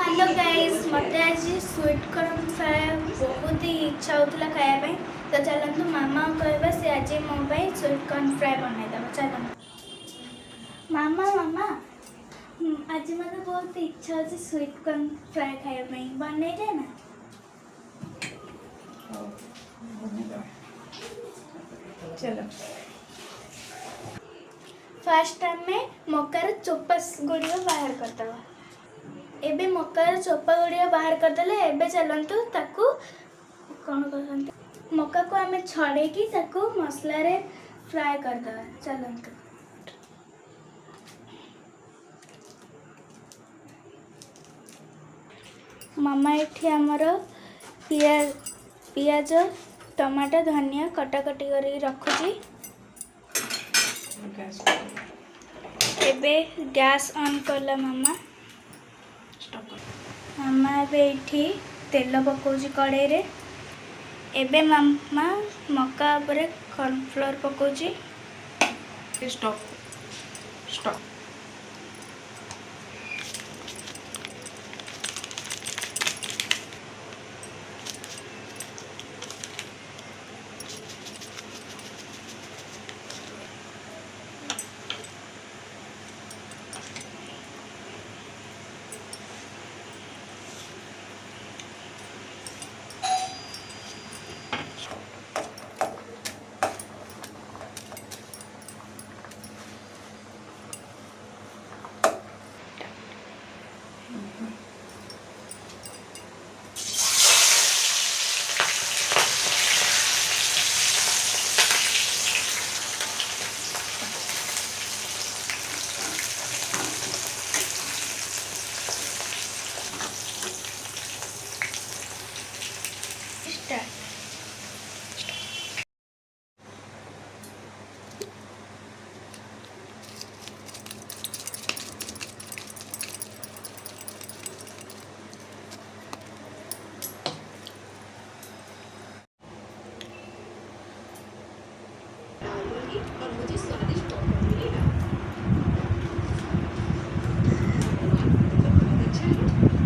Hello guys मत आज sweet corn fry बहुत ही इच्छा होता खायापी तो चलतु मामा कहवा से आज मो स्वीट कॉर्न फ्राए बनईदेव चलतु मामा मामा आज मत बहुत इच्छा अच्छे स्वीट कॉर्न फ्राए खायापी बनई दे ना चलो फास्ट आम मकार चोपा गुड़िक बाहर करदे एबे मकार चोपा गुड़िक बाहर करदेले एबे चलतु ताकू कौन कहते मका को आम छड़ेकी ताकू मसला रे फ्राए करदे चलतु मामा एठी हमर पियाज टमाटो धनिया कटाकटी कर रखुची एबे गैस ऑन करला मामा मामा एबे एठी तेल पकाउची कड़ाई रे एबे मामा मका उपरे कॉर्नफ्लोर पकाउची स्टॉप स्टॉप स्टार्ट और मुझे स्वादिष्ट पॉपकॉर्न मिलेगा। वाह, तो बहुत अच्छा है।